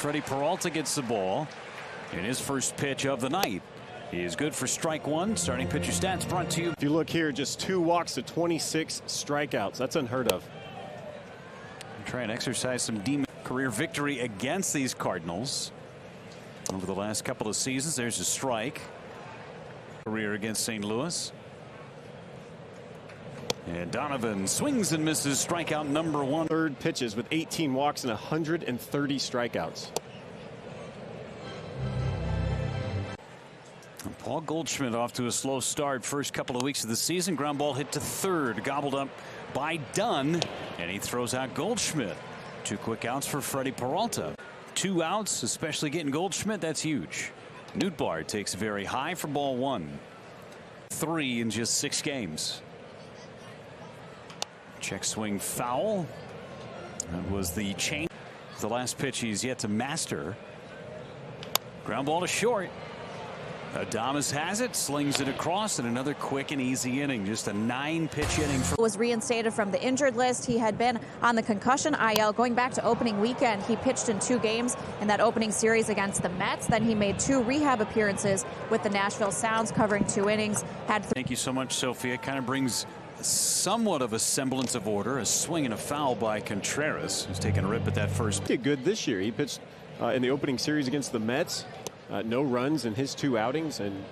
Freddy Peralta gets the ball in his first pitch of the night. He is good for strike one. Starting pitcher stats brought to you. If you look here, just 2 walks to 26 strikeouts. That's unheard of. Try and exercise some demon. Career victory against these Cardinals over the last couple of seasons. There's a strike. Career against St. Louis. And Donovan swings and misses. Strikeout number 1. Third pitches with 18 walks and 130 strikeouts. And Paul Goldschmidt off to a slow start. First couple of weeks of the season. Ground ball hit to third. Gobbled up by Dunn. And he throws out Goldschmidt. 2 quick outs for Freddy Peralta. 2 outs, especially getting Goldschmidt. That's huge. Nootbaar takes very high for ball 1. 3 in just 6 games. Check swing foul. That was the change. The last pitch he's yet to master. Ground ball to short. Adames has it, slings it across, and another quick and easy inning. Just a 9-pitch inning. Was reinstated from the injured list. He had been on the concussion IL going back to opening weekend. He pitched in 2 games in that opening series against the Mets. Then he made 2 rehab appearances with the Nashville Sounds, covering 2 innings. Thank you so much, Sophia. Kind of brings somewhat of a semblance of order. A swing and a foul by Contreras, who's taking a rip at that first. He did good this year. He pitched in the opening series against the Mets. No runs in his 2 outings, and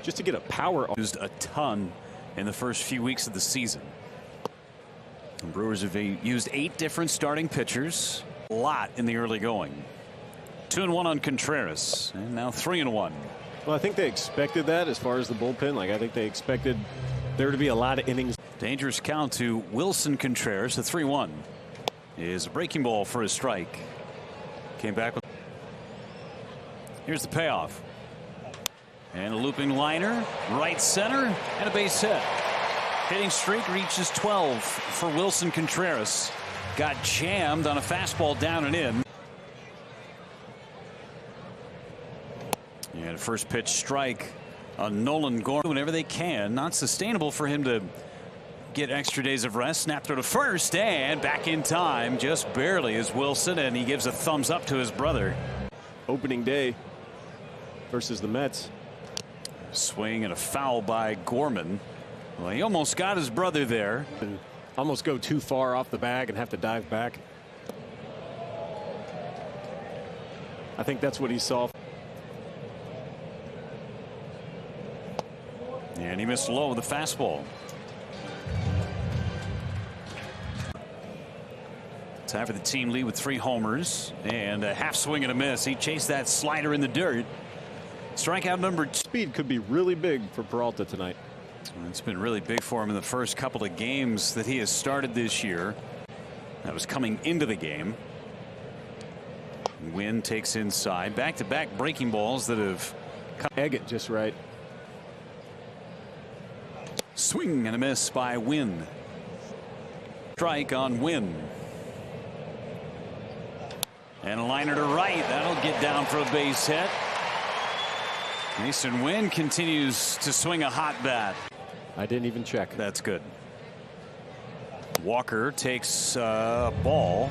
just to get a power. Used a ton in the first few weeks of the season. The Brewers have used 8 different starting pitchers. A lot in the early going. 2-1 on Contreras, and now 3-1. Well, I think they expected that as far as the bullpen. Like, I think they expected there to be a lot of innings. Dangerous count to Wilson Contreras. The 3-1 is a breaking ball for a strike. Came back with. Here's the payoff. And a looping liner, right center, and a base hit. Hitting streak reaches 12 for Wilson Contreras. Got jammed on a fastball down and in. And first pitch strike on Nolan Gorman. Whenever they can. Not sustainable for him to get extra days of rest. Snap throw to first and back in time. Just barely is Wilson, and he gives a thumbs up to his brother. Opening day versus the Mets. Swing and a foul by Gorman. Well, he almost got his brother there. And almost go too far off the bag and have to dive back. I think that's what he saw. And he missed low with the fastball. Time for the team lead with 3 homers and a half swing and a miss. He chased that slider in the dirt. Strikeout number 2. Speed could be really big for Peralta tonight. It's been really big for him in the first couple of games that he has started this year. That was coming into the game. Wynn takes inside. Back-to-back breaking balls that have egg it just right. Swing and a miss by Wynn. Strike on Wynn. And a liner to right. That'll get down for a base hit. Mason Wynn continues to swing a hot bat. I didn't even check. That's good. Walker takes a ball.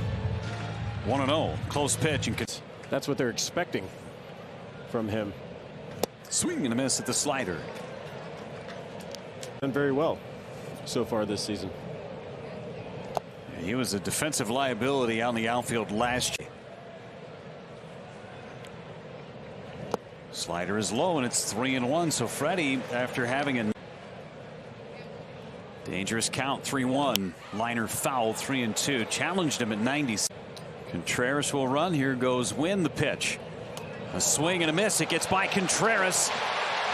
1-0. Close pitch. And that's what they're expecting from him. Swing and a miss at the slider. Done very well so far this season. He was a defensive liability out in the outfield last year. Slider is low, and it's 3-1. So Freddy, after having a dangerous count, 3-1, liner foul, 3-2, challenged him at 90. Contreras will run. Here goes Wynn. The pitch, a swing and a miss. It gets by Contreras.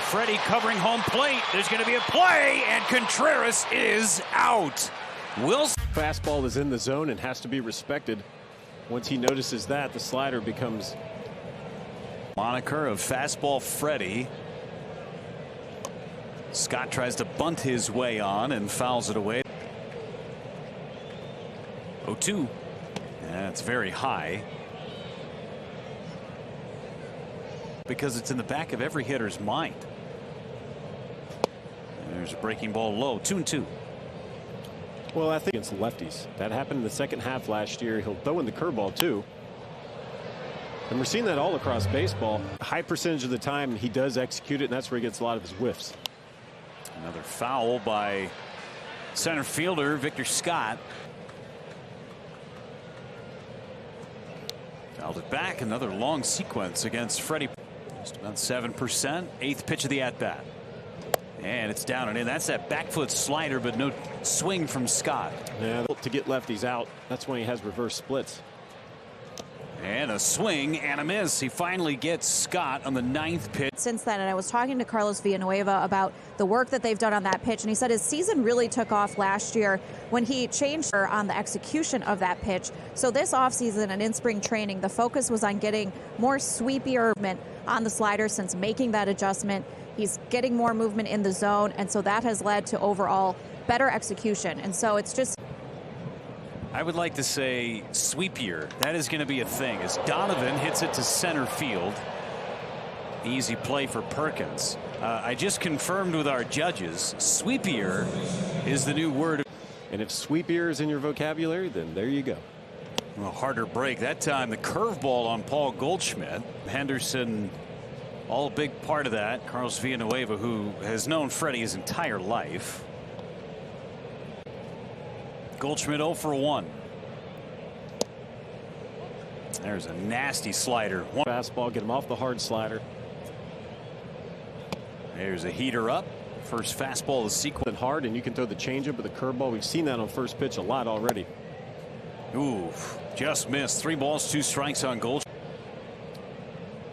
Freddy covering home plate. There's going to be a play, and Contreras is out. Wilson. Fastball is in the zone and has to be respected. Once he notices that, the slider becomes. Moniker of fastball Freddy. Scott tries to bunt his way on and fouls it away. 0-2. That's very high. Because it's in the back of every hitter's mind. There's a breaking ball low. 2-2. Well, I think against lefties. That happened in the second half last year. He'll throw in the curveball too. And we're seeing that all across baseball. A high percentage of the time he does execute it, and that's where he gets a lot of his whiffs. Another foul by center fielder Victor Scott. Fouled it back. Another long sequence against Freddy. Just about 7%. Eighth pitch of the at-bat. And it's down and in. That's that back foot slider, but no swing from Scott. Yeah, to get lefties out, that's when he has reverse splits. And a swing and a miss. He finally gets Scott on the ninth pitch. Since then, and I was talking to Carlos Villanueva about the work that they've done on that pitch, and he said his season really took off last year when he changed on the execution of that pitch. So this offseason and in spring training, the focus was on getting more sweepier movement on the slider since making that adjustment. He's getting more movement in the zone, and so that has led to overall better execution. And so it's just... I would like to say sweepier. That is going to be a thing as Donovan hits it to center field. Easy play for Perkins. I just confirmed with our judges, sweepier is the new word. And if sweepier is in your vocabulary, then there you go. A harder break that time. The curveball on Paul Goldschmidt. Henderson, all a big part of that. Carlos Villanueva, who has known Freddie his entire life. Goldschmidt 0 for 1. There's a nasty slider. Fastball, get him off the hard slider. There's a heater up. First fastball of the sequence. And hard, and you can throw the changeup with the curveball. We've seen that on first pitch a lot already. Ooh, just missed. 3 balls, 2 strikes on Goldschmidt.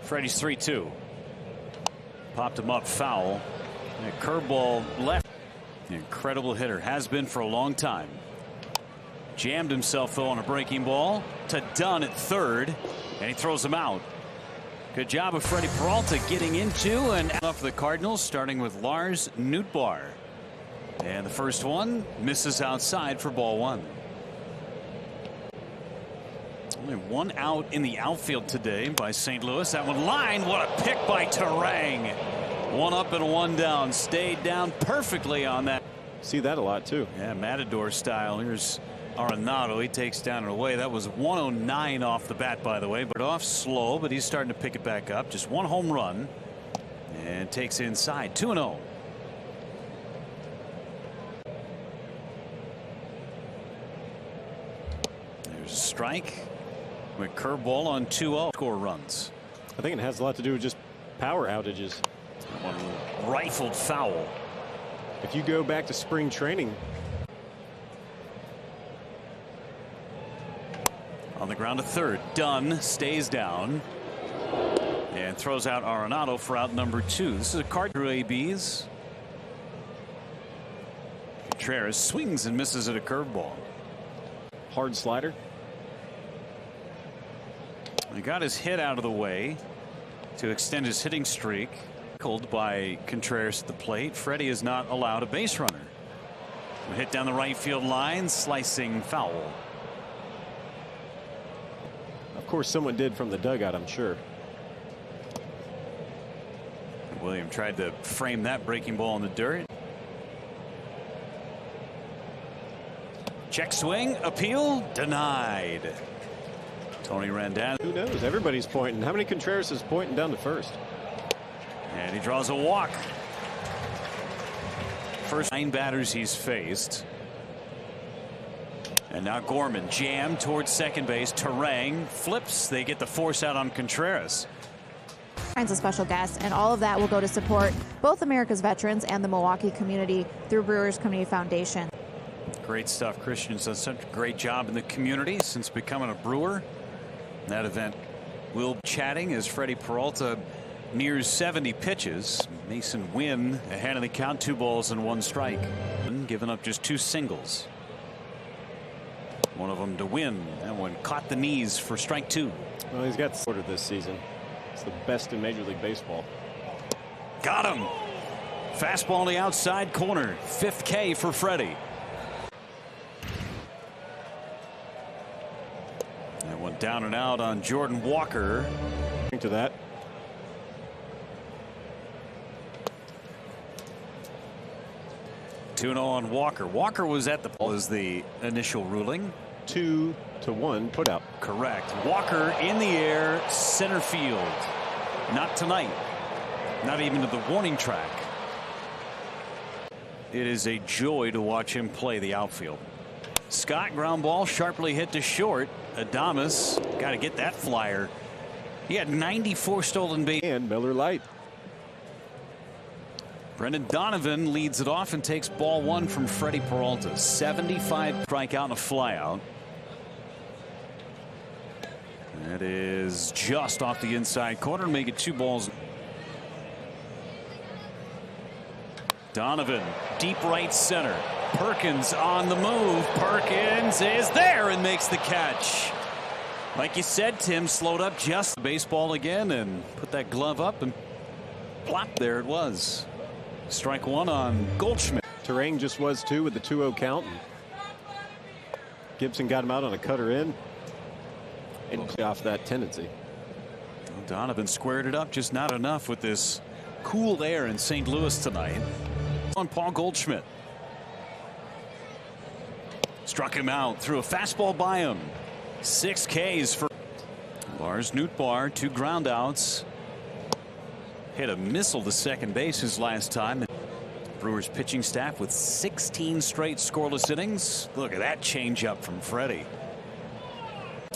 Freddie's 3-2. Popped him up foul. And a curveball left. Incredible hitter. Has been for a long time. Jammed himself though on a breaking ball to Dunn at third, and he throws him out. Good job of Freddy Peralta getting into and out for the Cardinals, starting with Lars Nootbaar. And the first one misses outside for ball 1. Only 1 out in the outfield today by St. Louis. That one lined. What a pick by Terang. 1 up and 1 down. Stayed down perfectly on that. See that a lot too. Yeah, Matador style. Here's Arenado. He takes down and away. That was 109 off the bat, by the way, but off slow, but he's starting to pick it back up. Just 1 home run and takes inside. 2-0. There's a strike with curveball on 2-0. Score runs. I think it has a lot to do with just power outages. One rifled foul. If you go back to spring training. On the ground to third. Dunn stays down and throws out Arenado for out number 2. This is a card through ABs. Contreras swings and misses at a curveball. Hard slider. He got his hit out of the way to extend his hitting streak. Called by Contreras at the plate. Freddie is not allowed a base runner. Hit down the right field line, slicing foul. Of course, someone did from the dugout, I'm sure. William tried to frame that breaking ball in the dirt. Check swing, appeal, denied. Tony Randazzo. Who knows? Everybody's pointing. How many Contreras is pointing down to first? And he draws a walk. First 9 batters he's faced. And now Gorman jammed towards second base. Terang flips. They get the force out on Contreras. Kinds of special guests, and all of that will go to support both America's veterans and the Milwaukee community through Brewers Community Foundation. Great stuff. Christian's done such a great job in the community since becoming a Brewer. That event will be chatting as Freddy Peralta nears 70 pitches. Mason Wynn ahead of the count, 2 balls and 1 strike. Giving up just 2 singles. One of them to Wynn. That one caught the knees for strike 2. Well, he's got the order this season. It's the best in Major League Baseball. Got him. Fastball in the outside corner. 5th K for Freddie. That one down and out on Jordan Walker. To that. Two 2-0 on Walker. Walker was at the ball as the initial ruling. 2-1 put out. Correct. Walker in the air, center field. Not tonight. Not even to the warning track. It is a joy to watch him play the outfield. Scott, ground ball, sharply hit to short. Adames got to get that flyer. He had 94 stolen bases. And Miller Lite. Brendan Donovan leads it off and takes ball one from Freddy Peralta. 75 strikeout and a flyout. That is just off the inside corner, make it 2 balls. Donovan, deep right center. Perkins on the move. Perkins is there and makes the catch. Like you said, Tim, slowed up just the baseball again and put that glove up and plop, there it was. Strike one on Goldschmidt. Terang just was too with the 2-0 count. Gibson got him out on a cutter in and play off that tendency. Donovan squared it up, just not enough with this cool air in St. Louis tonight. On Paul Goldschmidt. Struck him out, threw a fastball by him. 6 Ks for Lars Nootbaar, 2 groundouts. Hit a missile to second base his last time. Brewers pitching staff with 16 straight scoreless innings. Look at that changeup from Freddy.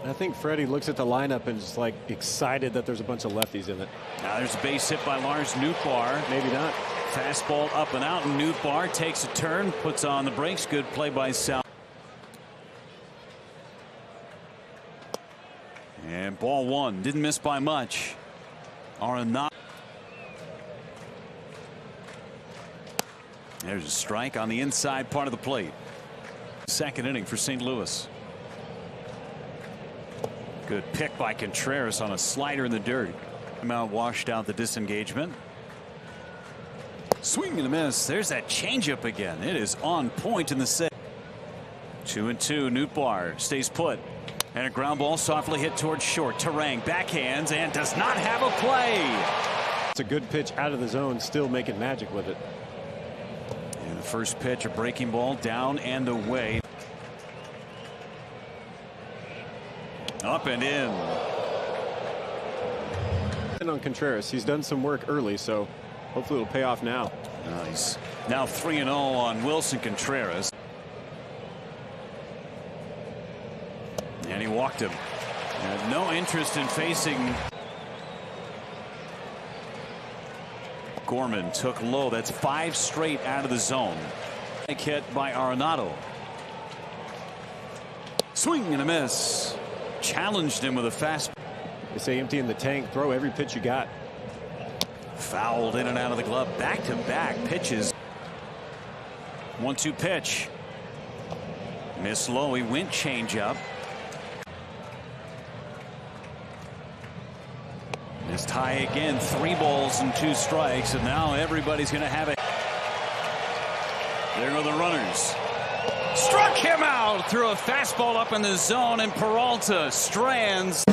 I think Freddy looks at the lineup and is like excited that there's a bunch of lefties in it. Now there's a base hit by Lars Nootbaar. Maybe not. Fastball up and out, and Nootbaar takes a turn, puts on the brakes. Good play by Sal. And ball one, didn't miss by much. Arenado. There's a strike on the inside part of the plate. Second inning for St. Louis. Good pick by Contreras on a slider in the dirt. Out washed out the disengagement. Swing and a miss. There's that changeup again. It is on point in the set. 2-2. Nootbaar stays put. And a ground ball softly hit towards short. Terang backhands and does not have a play. It's a good pitch out of the zone, still making magic with it. And the first pitch, a breaking ball down and away. Up and in. And on Contreras, he's done some work early, so hopefully it'll pay off now. Nice. Now 3-0 on Wilson Contreras. And he walked him. Had no interest in facing. Gorman took low. That's 5 straight out of the zone. Hit by Arenado. Swing and a miss. Challenged him with a fast. They say empty in the tank, throw every pitch you got. Fouled in and out of the glove. Back-to-back pitches. 1-2 pitch. Miss low. He went changeup. Missed high again. 3 balls and 2 strikes, and now everybody's going to have it. There go the runners. Struck him out. Threw a fastball up in the zone, and Peralta strands.